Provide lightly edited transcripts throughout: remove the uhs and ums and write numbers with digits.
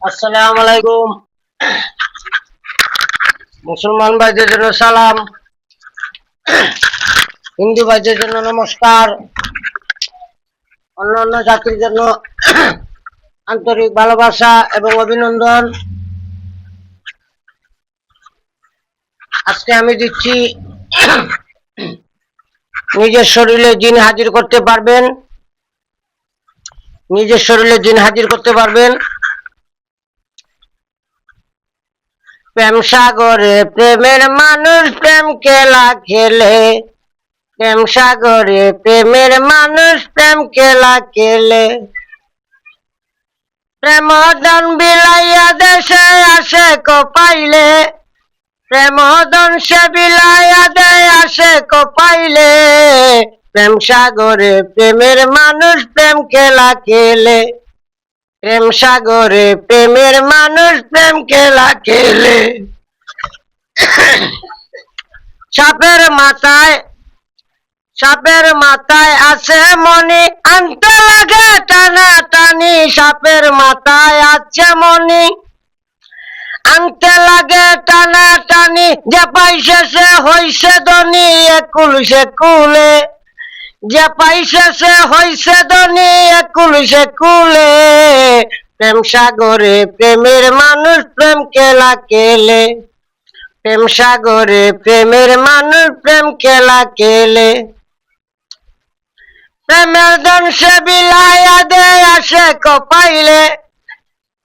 আসসালামু আলাইকুম। মুসলমান ভাইদের জন্য সালাম, হিন্দু ভাইদের জন্য নমস্কার, অন্যান্য জাতির জন্য আন্তরিক ভালোবাসা এবং অভিনন্দন। আজকে আমি দিচ্ছি নিজের শরীরে জিন হাজির করতে পারবেন, নিজের শরীরে জিন হাজির করতে পারবেন। প্রেম সাগরে প্রেমের মানুষ প্রেম খেলা খেলে, প্রেম সাগরে প্রেমের মানুষ প্রেম খেলা খেলে। প্রেমদন বিলাইয়া দেশে আসে কপাইলে, প্রেমদন সে বিলাইয়া দে আসে কপাইলে। প্রেম সাগরে প্রেমের মানুষ প্রেম খেলা খেলে, প্রেম সাগরে প্রেমের মানুষ প্রেম খেলা খেলে। সাপের মাথায় আছে মনি, আনতে লাগে টানা টানি। সাপের মাথায় আছে মনি, আনতে লাগে টানা টানি। যে পাইছে সে হইছে ধনী একুল সে কুলে, যে পাইছে সে হইছে ধনী একুল সে কুলে। প্রেম সাগরে প্রেমের মানুষ প্রেম খেলা খেলে, প্রেম সাগরে প্রেমের মানুষ প্রেম খেলা খেলে। প্রেমের ধন সে বিলাইয়া দে আসে কপাইলে,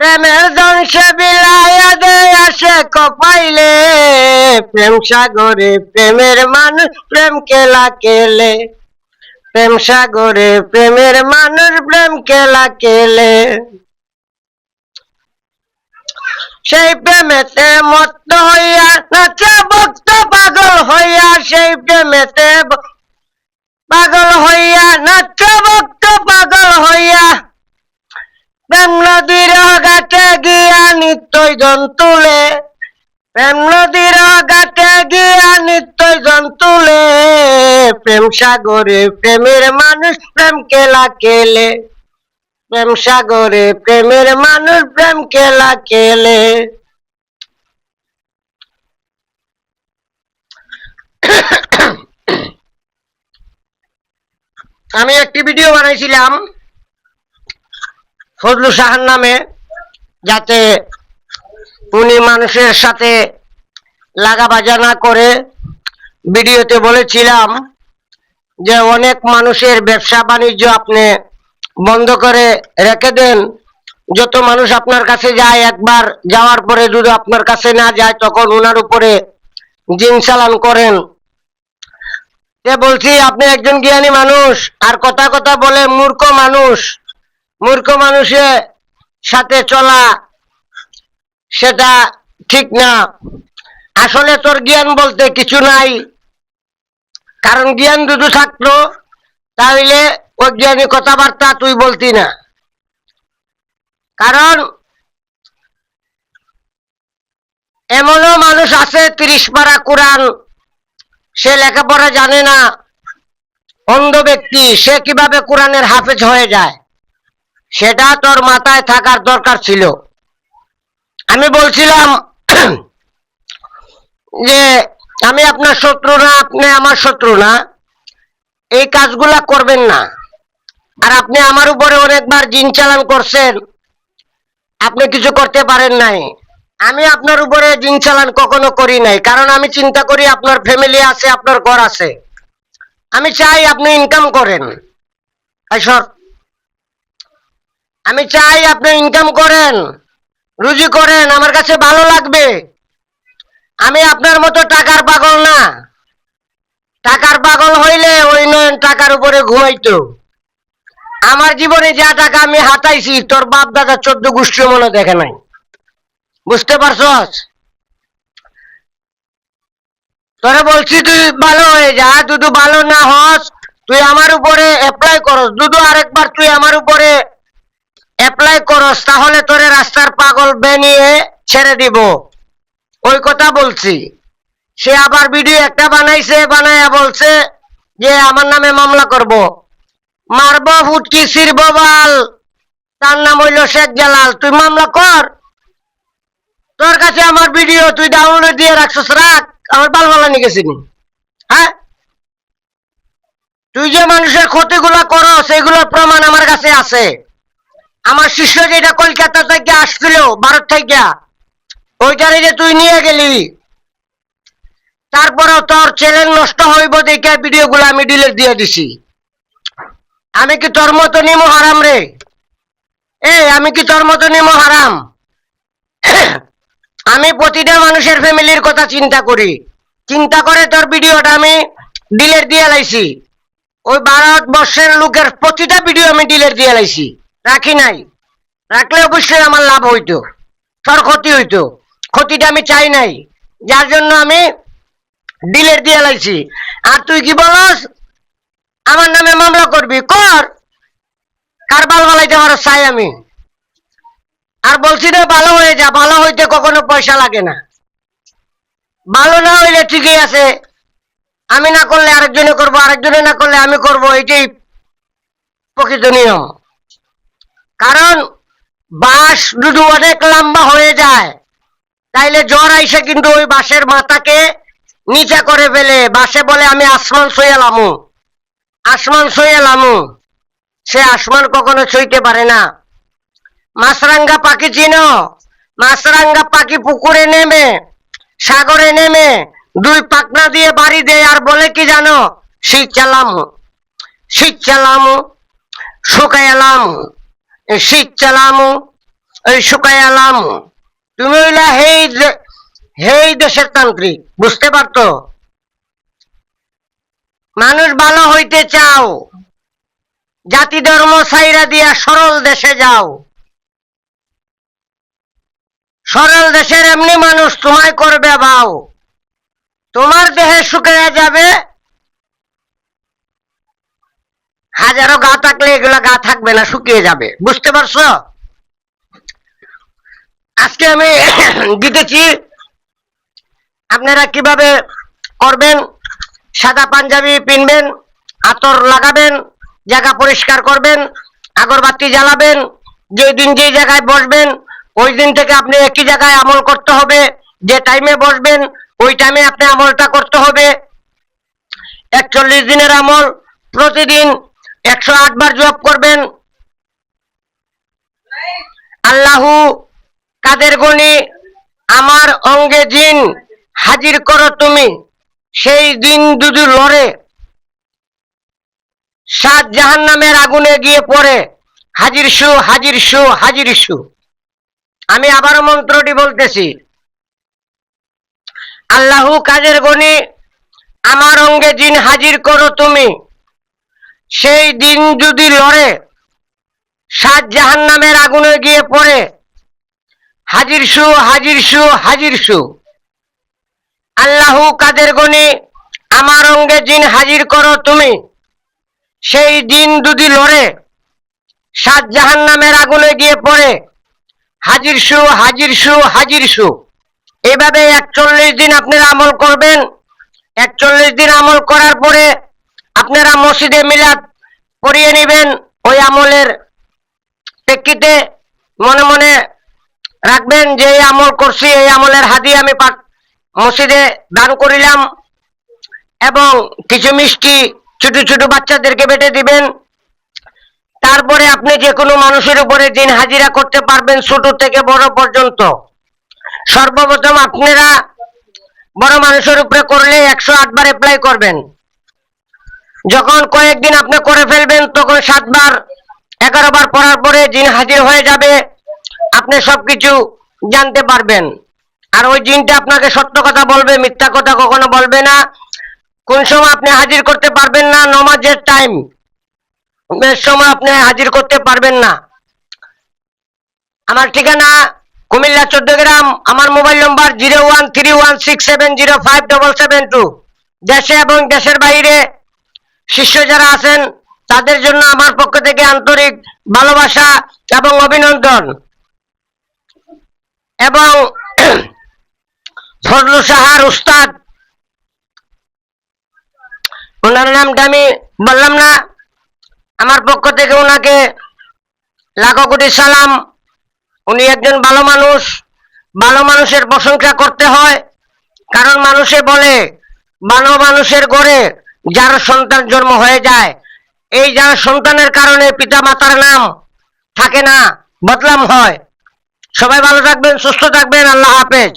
প্রেমের ধন সে বিলাইয়া দে আসে কপাইলে। প্রেম সাগরে প্রেমের মানুষ প্রেম খেলা খেলে, প্রেম সাগরে প্রেমের মানুষ প্রেম খেলা খেলে। সেই প্রেমেতে মত্ত হইয়া নাচে ভক্ত পাগল হইয়া, সেই প্রেমেতে পাগল হইয়া নাচে ভক্ত পাগল হইয়া। প্রেম নদীর ঘাটে গিয়া নিত্যই জন তুলে, প্রেম নদীর ঘাটে গিয়া নিত্যই জন তুলে। প্রেম সাগরে প্রেমের মানুষ প্রেম খেলা খেলে, প্রেম সাগরে প্রেমের মানুষ প্রেম খেলা খেলে। আমি একটি ভিডিও বানাইছিলাম ফজলু সাহার নামে, যাতে উনি মানুষের সাথে লাগাবাজা না করে। ভিডিওতে বলেছিলাম যে অনেক মানুষের ব্যবসা বাণিজ্য আপনি বন্ধ করে রেখে দেন। যত মানুষ আপনার কাছে যায়, একবার যাওয়ার পরে যদি আপনার কাছে না যায় তখন ওনার উপরে জিন চালান করেন। বলছি আপনি একজন জ্ঞানী মানুষ, আর কথা কথা বলে মূর্খ মানুষ। মূর্খ মানুষের সাথে চলা সেটা ঠিক না। আসলে তোর জ্ঞান বলতে কিছু নাই, কারণ জ্ঞান যদি থাকতো তাহলে অজ্ঞানী কথাবার্তা তুই বলতি না। কারণ এমনও মানুষ আছে 30 পারা কোরআন সে লেখাপড়া জানে না, অন্ধ ব্যক্তি, সে কিভাবে কোরআনের হাফেজ হয়ে যায় সেটা তোর মাথায় থাকার দরকার ছিল। আমি বলছিলাম যে আমি আপনার শত্রু না, আপনি আমার শত্রু না, এই কাজগুলা করবেন না। আর আপনি আমার উপরে অনেকবার জিন চালান করছেন, আপনি কিছু করতে পারেন নাই। আমি আপনার উপরে জিন চালান কখনো করি নাই, কারণ আমি চিন্তা করি আপনার ফ্যামিলি আছে, আপনার ঘর আছে। আমি চাই আপনি ইনকাম করেন, আমি চাই আপনি ইনকাম করেন, রুজি করেন, আমার কাছে ভালো লাগবে। আমি আপনার মতো টাকার পাগল না। টাকার পাগল হইলে ওই নয়ন টাকার উপরে ঘুমাইতো। আমার জীবনে যা টাকা আমি হাতাইছি তোর বাপ দাদা 14 গোষ্ঠী মনে দেখে নাই। বুঝতে পারছস? তোরে বলছি তুই ভালো হয়ে যা, যদি ভালো না হস তুই আমার উপরে অ্যাপ্লাই করস, যদি আরেকবার তুই আমার উপরে অ্যাপ্লাই করস তাহলে তোরে রাস্তার পাগল বানিয়ে ছেড়ে দিব। ওই কথা বলছি। সে আবার ভিডিও একটা বানাইছে, বানাইয়া বলছে যে আমার নামে মামলা করব। মারব ফুটকি ছিড়ব বাল, তার নাম হইল শেখ জালাল। তুই মামলা কর, তোর কাছে আমার ভিডিও তুই ডাউনলোড দিয়ে রাখছিস, রাখ, আমার বালবালা নিয়ে গেছিনি। হ্যাঁ, তুই যে মানুষের ক্ষতিগুলো করো সেগুলোর প্রমাণ আমার কাছে আছে। আমার শিষ্য যেটা কলকাতা থেকে আসছিল, ভারত থেকে, ওইটারে যে তুই নিয়ে গেলি, তারপরেও তোর চ্যানেল নষ্ট হইব দেখে ভিডিওগুলো আমি ডিলিট দিয়ে দিছি। আমি কি তোর মতো নিমো হারাম রে? আমি কি তোর মতো নিমো হারাম? আমি প্রতিটা মানুষের ফ্যামিলির কথা চিন্তা করি, চিন্তা করে তোর ভিডিওটা আমি ডিলিট দিয়ে লাইছি। ওই ভারতবর্ষের লোকের প্রতিটা ভিডিও আমি ডিলিট দিয়ে লাইছি, রাখি নাই। রাখলে অবশ্যই আমার লাভ হইতো, তোর ক্ষতি হইতো। ক্ষতিটা আমি চাই নাই, যার জন্য আমি ডিলিট দিয়ে লাইছি। আর তুই কি বলস আমার নামে মামলা করবি? কর, কার বাল বালাইতে পারো চাই আমি। আর বলছি না, ভালো হয়ে যা, ভালো হইতে কখনো পয়সা লাগে না। ভালো না হইলে ঠিকই আছে, আমি না করলে আরেকজনে করবো, আরেকজনে না করলে আমি করব, এটাই প্রকৃত নিয়ম। কারণ বাঁশ যদি অনেক লম্বা হয়ে যায়, তাইলে জ্বর আইসে কিন্তু ওই বাঁশের মাথাকে নিচে করে ফেলে। বাঁশে বলে আমি আসমান ছুঁয়ে লামু, আসমান ছুঁয়ে লামু। সে আসমান কখনো ছুঁইতে পারে না। মাছরাঙ্গা পাখি চিনো? মাছরাঙ্গা পাখি পুকুরে নেমে, সাগরে নেমে দুই পাখনা দিয়ে বাড়ি দেয় আর বলে কি জানো? শীত চালামু, শীত চালামু, শুকাইলাম, শীত চালামু, ওই শুকাইলাম। তুমি হইলা হেই দেশের তান্ত্রিক, বুঝতে পারতো? মানুষ ভালো হইতে চাও, জাতি ধর্ম ছাইরা দিয়া সরল দেশে যাও। সরল দেশের এমনি মানুষ তোমায় করবে ভাও। তোমার দেহে শুকিয়ে যাবে, হাজারো গা থাকলে এগুলা গা থাকবে না, শুকিয়ে যাবে। বুঝতে পারছো? আজকে আমি দিতেছি আপনারা কিভাবে করবেন। সাদা পাঞ্জাবি পিনবেন, আতর লাগাবেন, জায়গা পরিষ্কার করবেন, আগরবাতি জ্বালাবেন। যেই দিন যেই জায়গায় বসবেন ওই দিন থেকে আপনি একই জায়গায় আমল করতে হবে। যে টাইমে বসবেন ওই টাইমে আপনি আমলটা করতে হবে। 41 দিনের আমল, প্রতিদিন 108 বার জপ করবেন। আল্লাহু কাদের গনি আমার অঙ্গে জিন হাজির করো তুমি, সেই দিন যদি লড়ে 7 জাহান্নামের আগুনে গিয়ে পড়ে, হাজির শু, হাজির শু, হাজির শু। আমি আবারও মন্ত্রটি বলতেছি। আল্লাহু কাদের গনি আমার অঙ্গে জিন হাজির করো তুমি, সেই দিন যদি লড়ে 7 জাহান্নামের আগুনে গিয়ে পড়ে, হাজির শু, হাজির শু, হাজির শু। আল্লাহু কাদের গনি আমার অঙ্গে জিন হাজির করো তুমি, সেই দিন যদি লড়ে 7 জাহান্নামের আগুনে গিয়ে পড়ে, হাজির শু, হাজির শু, হাজির শু। এভাবে 41 দিন আপনারা আমল করবেন। 41 দিন আমল করার পরে আপনারা মসজিদে মিলাদ পড়িয়ে নেবেন। ওই আমলের প্রেক্ষিতে মনে মনে রাখবেন যে এই আমল করছি, এই আমলের হাদিয়া আমি মসজিদে দান করিলাম। এবং কিছু মিষ্টি ছোট ছোট বাচ্চাদেরকে বেটে দিবেন। তারপরে আপনি যে কোনো মানুষের উপরে দিন হাজিরা করতে পারবেন, ছোট থেকে বড় পর্যন্ত। সর্বপ্রথম আপনারা বড় মানুষের উপরে করলে 108 বার অ্যাপ্লাই করবেন। যখন কয়েকদিন আপনি করে ফেলবেন তখন 7 বার 11 বার পড়ার পরে জিন হাজির হয়ে যাবে। আপনি সবকিছু জানতে পারবেন। আর ওই জিনটা আপনাকে সত্য কথা বলবে, মিথ্যা কথা কখনো বলবে না। কোন সময় আপনি হাজির করতে পারবেন না? নামাজের টাইম সময় আপনি হাজির করতে পারবেন না। আমার ঠিকানা কুমিল্লা 14 গ্রাম। আমার মোবাইল নম্বর 013167057772। দেশে এবং দেশের বাইরে শিষ্য যারা আছেন তাদের জন্য আমার পক্ষ থেকে আন্তরিক ভালোবাসা এবং অভিনন্দন। এবং ফজলু সাহার উস্তাদ, ওনার নামটা আমি বললাম না, আমার পক্ষ থেকে ওনাকে লাখো কোটি সালাম। উনি একজন ভালো মানুষ, ভালো মানুষের প্রশংসা করতে হয়, কারণ মানুষে বলে ভালো মানুষের ঘরে যার সন্তান জন্ম হয়ে যায়, এই যার সন্তানের কারণে পিতা মাতার নাম থাকে না, বদনাম হয়। সবাই ভালো থাকবেন, সুস্থ থাকবেন, আল্লাহ হাফেজ।